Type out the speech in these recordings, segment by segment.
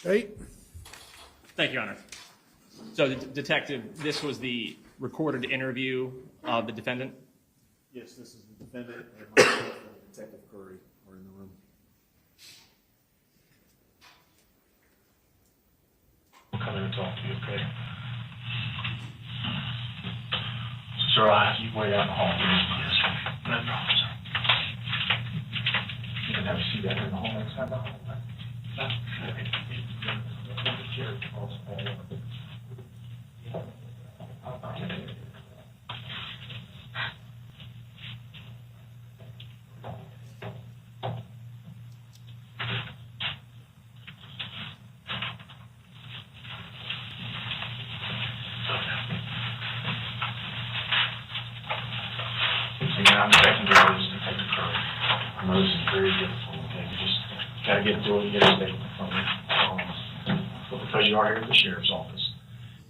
Okay. Thank you, Your Honor. So, Detective, this was the recorded interview of the defendant? Yes, this is the defendant and myself and Detective Curry are in the room. I'll come in and talk to you, okay? Sir, I'll have you wait out in the hall. Yes, sir. No problem, sir. You can have a seat out here in the hall inside the hall. No. The chair across the hall. I'm secondary to Detective Curry. I know this is very difficult, okay? You just got to get through it and get a statement from you. But because you are here at the sheriff's office,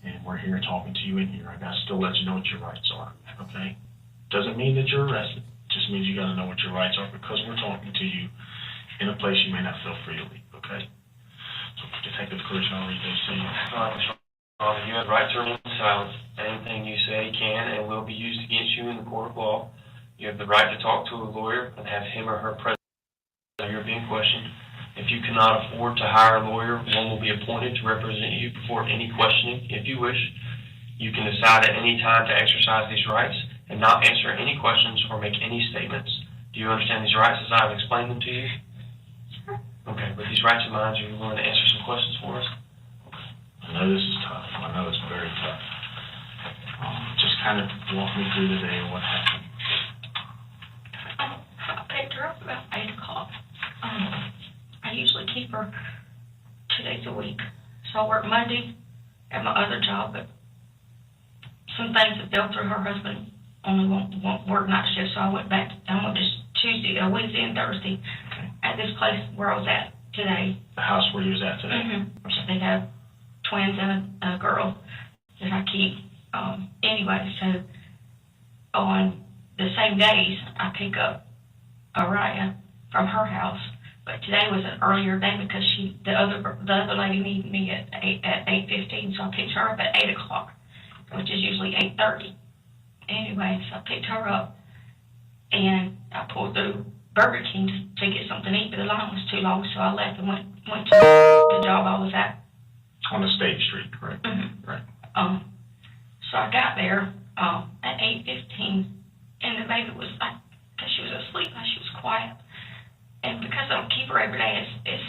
and we're here talking to you in here, I got to still let you know what your rights are, okay? Doesn't mean that you're arrested. Just means you got to know what your rights are because we're talking to you in a place you may not feel free to leave, okay? So, Detective Curry, I'll read those to you. You have the right to remain silent. Anything you say can and will be used against you in the court of law. You have the right to talk to a lawyer and have him or her present while you're being questioned. If you cannot afford to hire a lawyer, one will be appointed to represent you before any questioning, if you wish. You can decide at any time to exercise these rights and not answer any questions or make any statements. Do you understand these rights as I have explained them to you? Sure. Okay, with these rights in mind, are you willing to answer some questions for us? I know this is tough. I know it's very tough. Just kind of walk me through the day of what happened. I picked her up about 8 o'clock. I usually keep her 2 days a week. So I work Monday at my other job, but some things have fell through. Her husband only won't work night shift, so I went just Wednesday and Thursday Okay. at this place where I was at today. The house where you was at today? Mm-hmm. Okay. They have twins and a girl that I keep. Anyway, so on the same days, I pick up Araya from her house. But today was an earlier day because the other lady needed me at 8:15, so I picked her up at 8 o'clock, which is usually 8:30. Anyway, so I picked her up, and I pulled through Burger King to get something to eat, but the line was too long, so I left and went to the job I was at. On the State Street, correct? Mm-hmm. Right. So I got there at 8:15, and the baby was like, because she was asleep, she was quiet. And because I don't keep her every day, I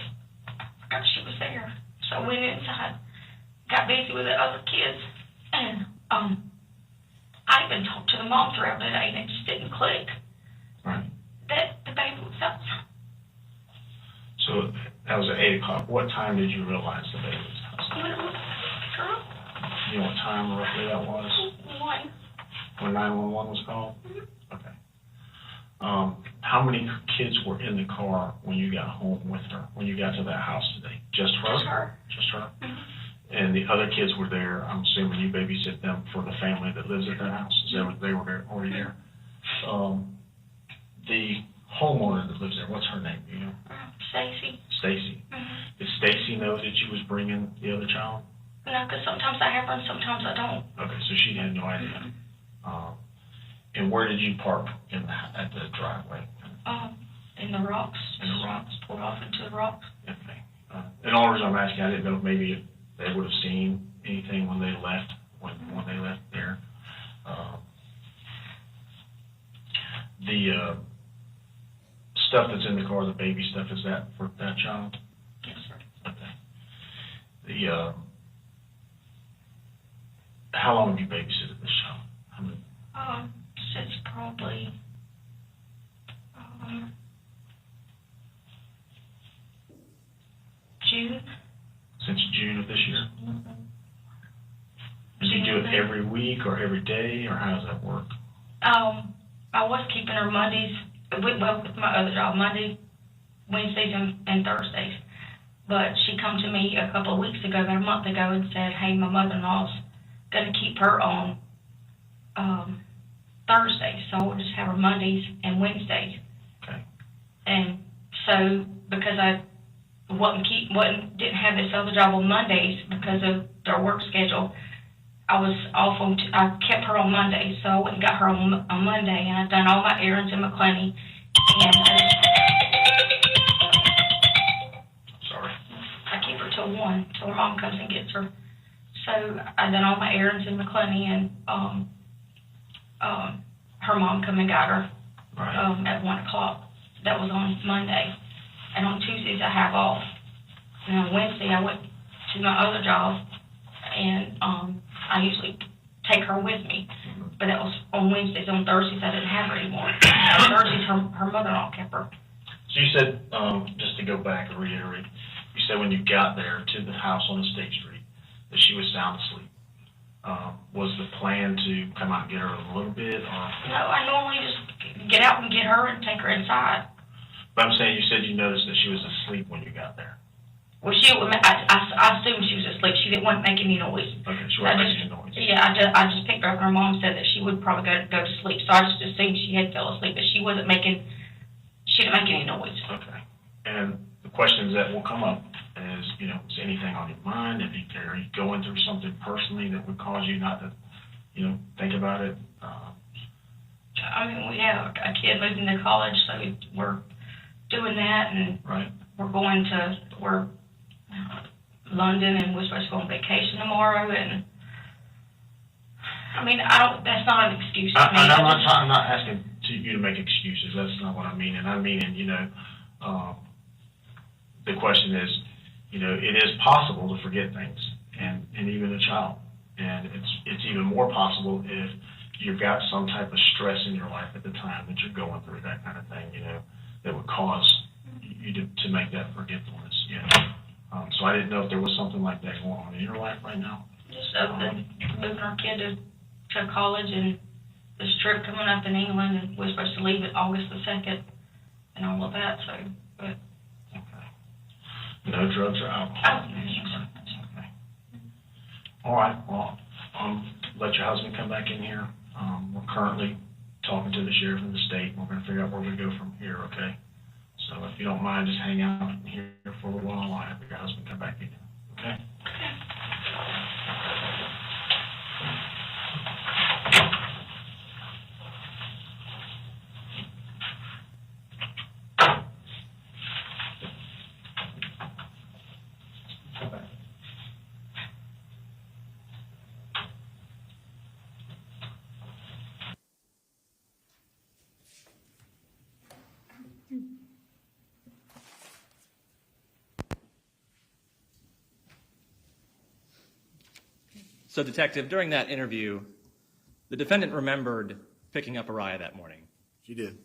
forgot she was there. So I went inside, got busy with the other kids, and I even talked to the mom throughout the day, and it just didn't click Right. that the baby was outside. So that was at 8 o'clock. What time did you realize the baby was outside? When it was girl, You know what time roughly that was? one. When 911 was called? Mm-hmm. Okay. How many kids were in the car when you got home with her, when you got to that house today? Just her? Just her. Just her? Mm-hmm. And the other kids were there, I'm assuming you babysit them for the family that lives at that house? Is that what they were there, already there? The homeowner that lives there, what's her name, do you know? Stacy. Stacy. Mm-hmm. Did Stacy know that you was bringing the other child? No, because sometimes I have her and sometimes I don't. Okay, so she had no idea. And where did you park at the driveway? In the rocks. In the rocks? Pulled off into the rocks. Okay. And the only reason I'm asking, I didn't know if maybe they would have seen anything when they left, when they left there. The stuff that's in the car, the baby stuff, is that for that child? Yes, sir. Okay. How long have you babysitted this child? How many? Since probably June. Since June of this year? Mm-hmm. Does he do it every week or every day, or how does that work? I was keeping her Mondays, with my other job, Monday, Wednesdays, and Thursdays. But she come to me a couple of weeks ago, about a month ago, and said, hey, my mother-in-law's going to keep her on Thursdays, so we'll just have her Mondays and Wednesdays. Okay. And so, because I didn't have this other job on Mondays because of their work schedule. I was off I kept her on Monday, so I went and got her on Monday, and I've done all my errands in McClenny, and Sorry. I keep her till 1, till her mom comes and gets her. So I done all my errands in McClenny, and her mom come and got her Right. at 1 o'clock. That was on Monday, and on Tuesdays I have off. And on Wednesday I went to my other job, and I usually take her with me, but that was on Wednesdays. On Thursdays I didn't have her anymore. On Thursdays her mother-in-law kept her. So you said, just to go back and reiterate, you said when you got there to the house on the State Street that she was sound asleep. Was the plan to come out and get her a little bit, or? No, I normally just get out and get her and take her inside. But I'm saying you said you noticed that she was asleep when you got there. Well, I assumed she was asleep. She didn't want to make any noise. Okay, she wasn't making any noise. Yeah, I just picked her up. Her mom said that she would probably go to sleep, so I just assumed she had fell asleep, but she didn't make any noise. Okay. And the questions that will come up is, is anything on your mind? Are you going through something personally that would cause you not to, think about it? I mean, we have a kid moving to college, so we're doing that, and Right. we're going to London, and we're supposed to go on vacation tomorrow, and I mean, that's not an excuse to me. I'm not asking you to make excuses. That's not what I mean. And I mean, the question is, it is possible to forget things, and even a child. And it's even more possible if you've got some type of stress in your life at the time that you're going through, that kind of thing, that would cause you to make that forgetfulness, So I didn't know if there was something like that going on in your life right now. Just moving our kid to college, and this trip coming up in England, and we're supposed to leave it August the 2nd, and all of that, so, but. Okay. No drugs or alcohol? Okay. All right, well, let your husband come back in here. We're currently talking to the sheriff in the state. We're going to figure out where we go from here, okay? So if you don't mind, just hang out in here for a little while I have your husband come back in, okay? So, Detective, during that interview, the defendant remembered picking up Araya that morning. She did.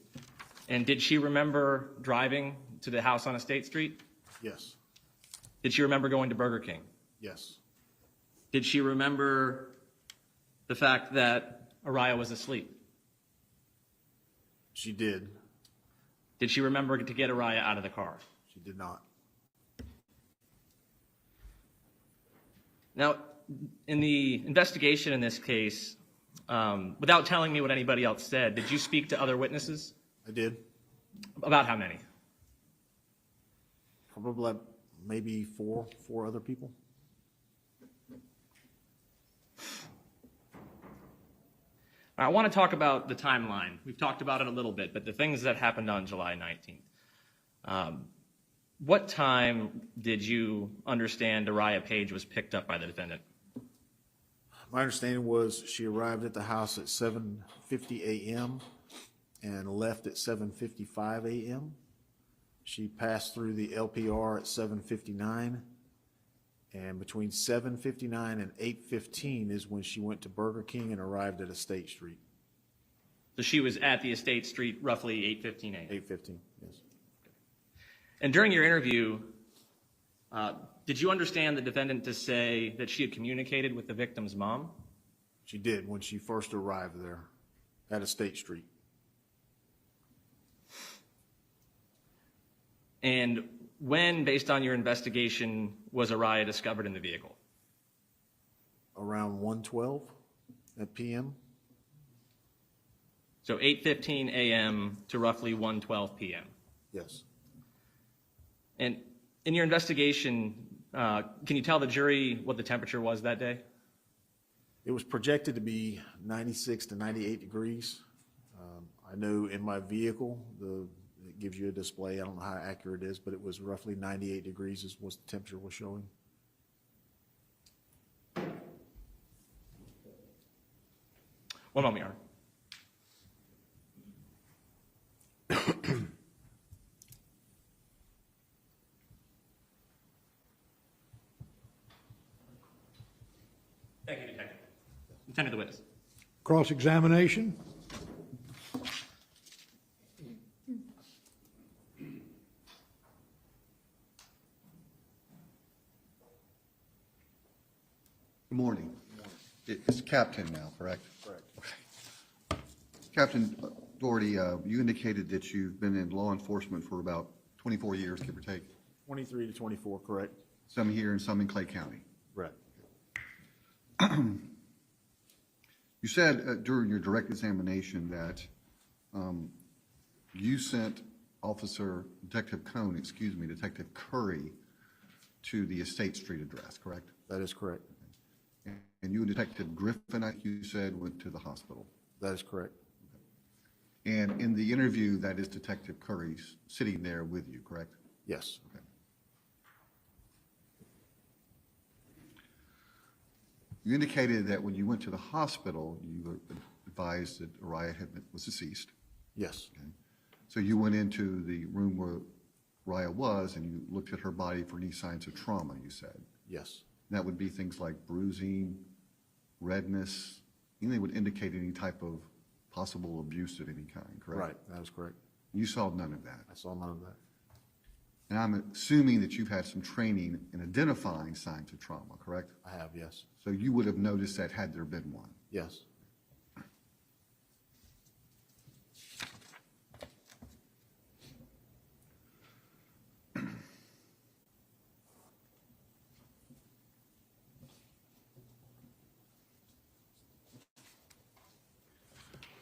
And did she remember driving to the house on Estate Street? Yes. Did she remember going to Burger King? Yes. Did she remember the fact that Araya was asleep? She did. Did she remember to get Araya out of the car? She did not. Now, in the investigation in this case, without telling me what anybody else said, did you speak to other witnesses? I did. About how many? Probably maybe four other people. I want to talk about the timeline. We've talked about it a little bit, but the things that happened on July 19th. What time did you understand Araya Page was picked up by the defendant? My understanding was she arrived at the house at 7:50 a.m. and left at 7:55 a.m. She passed through the LPR at 7:59, and between 7:59 and 8:15 is when she went to Burger King and arrived at Estate Street. So she was at the Estate Street roughly 8:15 a.m. 8:15, yes. And during your interview, did you understand the defendant to say that she had communicated with the victim's mom? She did when she first arrived there at Estate Street. And when, based on your investigation, was Araya discovered in the vehicle? Around 1:12 at p.m. So 8:15 a.m. to roughly 1:12 p.m. Yes. And In your investigation, can you tell the jury what the temperature was that day? It was projected to be 96 to 98 degrees. I know in my vehicle, it gives you a display. I don't know how accurate it is, but it was roughly 98 degrees is what the temperature was showing. One moment, Your Honor. Thank you, Detective. Attend to the witness. Cross-examination. Good morning. It's Captain now, correct? Correct. Okay. Captain Doherty, you indicated that you've been in law enforcement for about 24 years, give or take. 23 to 24, correct? Some here and some in Clay County. Right. You said during your direct examination that you sent Detective Curry to the Estate Street address, correct? That is correct. And you and Detective Griffin, I think you said, went to the hospital. That is correct. And in the interview, that is Detective Curry sitting there with you, correct? Yes. Okay. You indicated that when you went to the hospital, you were advised that Uriah was deceased. Yes. Okay. So you went into the room where Uriah was and you looked at her body for any signs of trauma, you said. Yes. That would be things like bruising, redness, anything that would indicate any type of possible abuse of any kind, correct? Right. That is correct. You saw none of that. I saw none of that. And I'm assuming that you've had some training in identifying signs of trauma, correct? I have, yes. So you would have noticed that had there been one. Yes.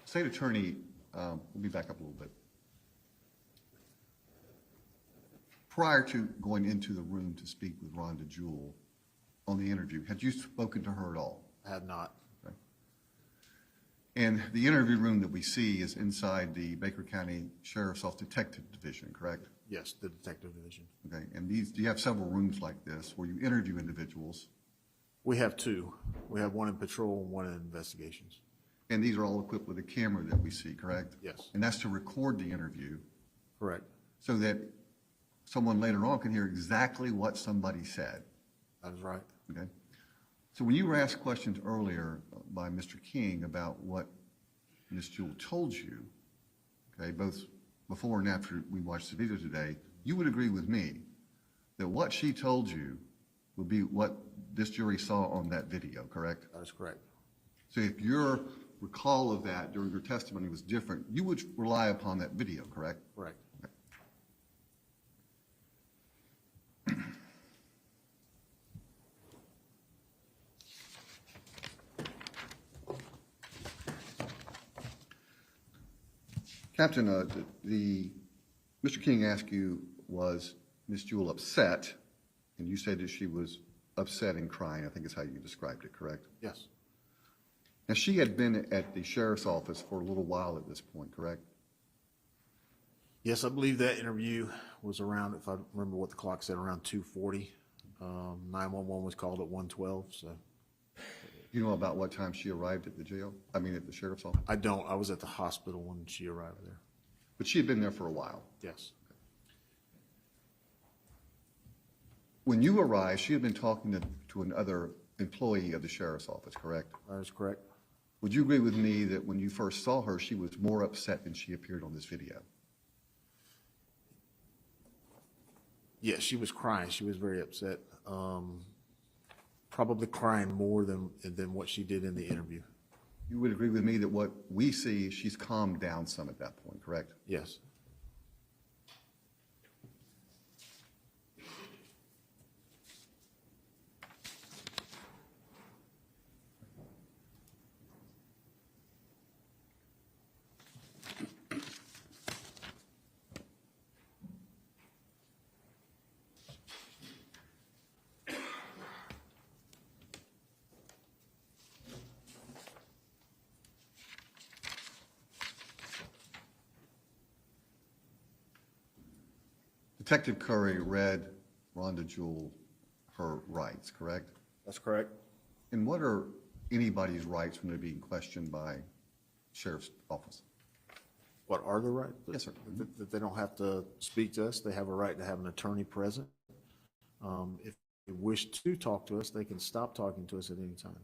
State Attorney, we'll be back up a little bit. Prior to going into the room to speak with Rhonda Jewell on the interview, had you spoken to her at all? I have not. Okay. And the interview room that we see is inside the Baker County Sheriff's Office Detective Division, correct? Yes, the detective division. Okay. And do you have several rooms like this where you interview individuals? We have two. We have one in patrol and one in investigations. And these are all equipped with a camera that we see, correct? Yes. And that's to record the interview Correct. so that someone later on can hear exactly what somebody said. That is right. Okay. So when you were asked questions earlier by Mr. King about what Ms. Jewell told you, okay, both before and after we watched the video today, you would agree with me that what she told you would be what this jury saw on that video, correct? That is correct. So if your recall of that during your testimony was different, you would rely upon that video, correct? Correct. Captain, Mr. King asked you, was Ms. Jewell upset? And you said that she was upset and crying, I think is how you described it, correct? Yes. Now, she had been at the sheriff's office for a little while at this point, correct? Yes, I believe that interview was around, if I remember what the clock said, around 2:40. 911 was called at 1:12, so. You know about what time she arrived at the jail? I mean, at the sheriff's office? I don't. I was at the hospital when she arrived there. But she had been there for a while. Yes. When you arrived, she had been talking to another employee of the sheriff's office, correct? That is correct. Would you agree with me that when you first saw her, she was more upset than she appeared on this video? Yes, she was crying. She was very upset. Probably crying more than what she did in the interview. You would agree with me that what we see, she's calmed down some at that point, correct? Yes. Detective Curry read Rhonda Jewell her rights, correct? That's correct. And what are anybody's rights when they're being questioned by sheriff's office? What are the rights? Yes, sir. That they don't have to speak to us. They have a right to have an attorney present. If they wish to talk to us, they can stop talking to us at any time.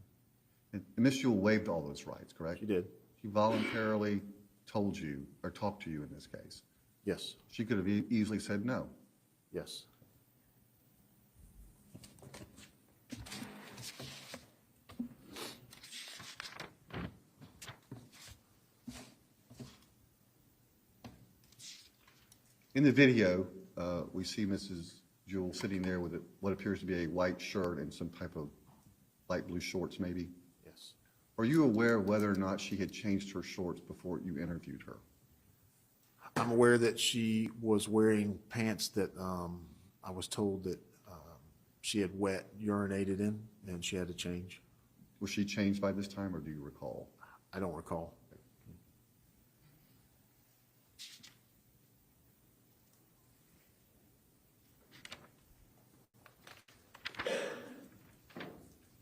And Ms. Jewell waived all those rights, correct? She did. She voluntarily told you, or talked to you in this case. Yes, She could have easily said no. yes. In the video, we see Mrs. Jewell sitting there with what appears to be a white shirt and some type of light blue shorts, maybe. Yes. Are you aware whether or not she had changed her shorts before you interviewed her? I'm aware that she was wearing pants that I was told that she had urinated in, and she had to change. Was she changed by this time, or do you recall? I don't recall.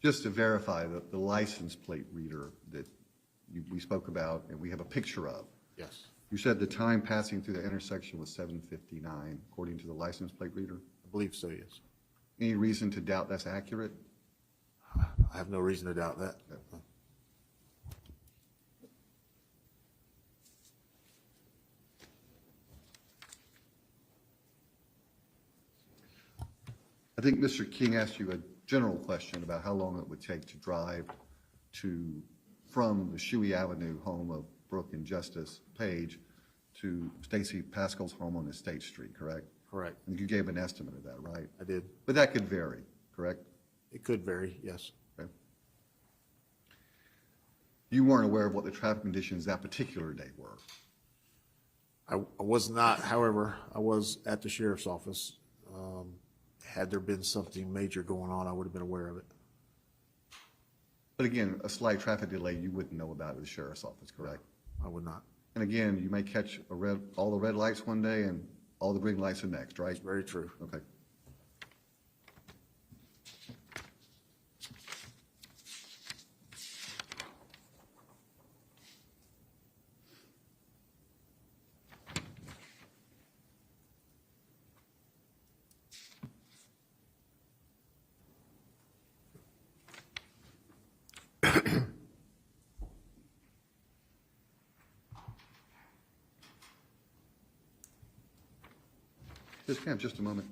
Just to verify that the license plate reader that we spoke about and we have a picture of, Yes, you said the time passing through the intersection was 7:59, according to the license plate reader? I believe so, yes. Any reason to doubt that's accurate? I have no reason to doubt that. I think Mr. King asked you a general question about how long it would take to drive from the Shuey Avenue home of Brooke and Justice Page to Stacy Pascal's home on Estate Street, correct? Correct. And you gave an estimate of that, right? I did. But that could vary, correct? It could vary, yes. Okay. You weren't aware of what the traffic conditions that particular day were? I was not, however, I was at the sheriff's office. Had there been something major going on, I would have been aware of it. But again, a slight traffic delay you wouldn't know about at the sheriff's office, correct? I would not. And again, you may catch all the red lights one day and all the green lights the next, right? It's very true. Okay. Yes, ma'am, just a moment.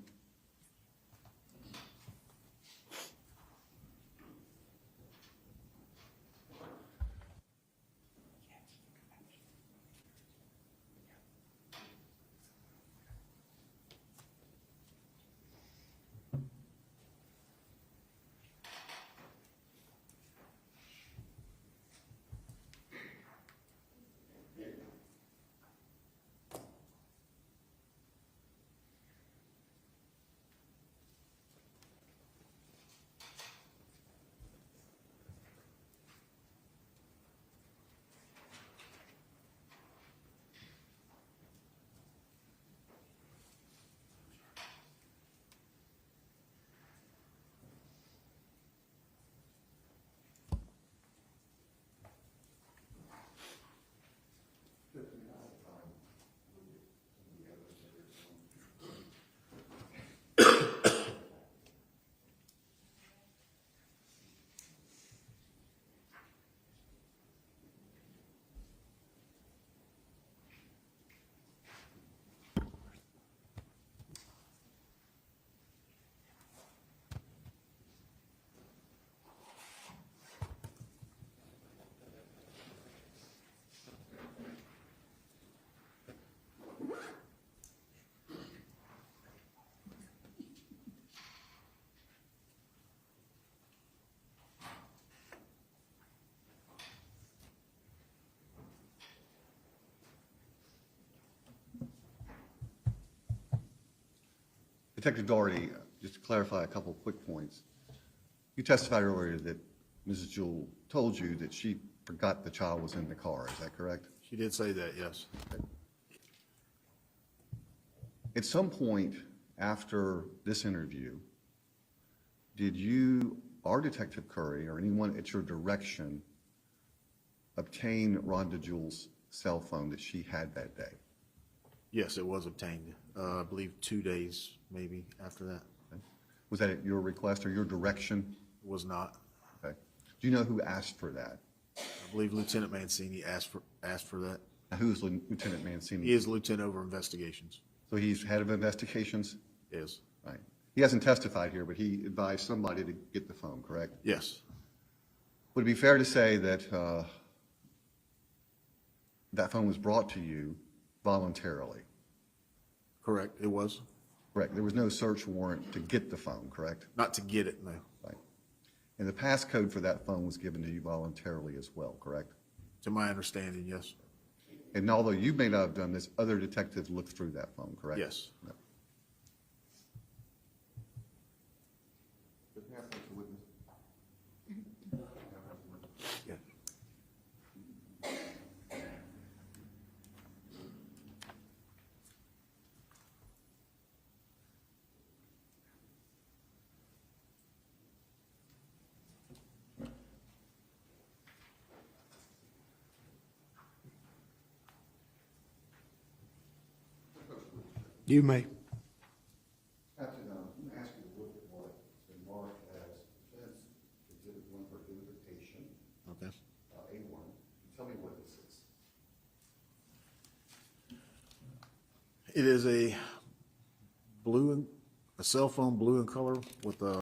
Detective Doherty, just to clarify a couple of quick points. You testified earlier that Mrs. Jewell told you that she forgot the child was in the car. Is that correct? She did say that, yes. At some point after this interview, did you or Detective Curry or anyone at your direction obtain Rhonda Jewell's cell phone that she had that day? Yes, it was obtained, I believe 2 days maybe after that. Okay. Was that at your request or your direction? It was not. Okay. Do you know who asked for that? I believe Lieutenant Mancini asked for that. Now, who is Lieutenant Mancini? He is lieutenant over investigations. So he's head of investigations? Is. Right. He hasn't testified here, but he advised somebody to get the phone, correct? Yes. Would it be fair to say that that phone was brought to you voluntarily? Correct. It was. Correct. There was no search warrant to get the phone, correct? Not to get it, no. Right. And the passcode for that phone was given to you voluntarily as well, correct? To my understanding, yes. And although you may not have done this, other detectives looked through that phone, correct? Yes. No. Yeah. You may. Captain, I'm going to ask you to look at what has been marked as Defense Exhibit 1 for identification, Okay. A1. Tell me what this is. It is a cell phone blue in color with a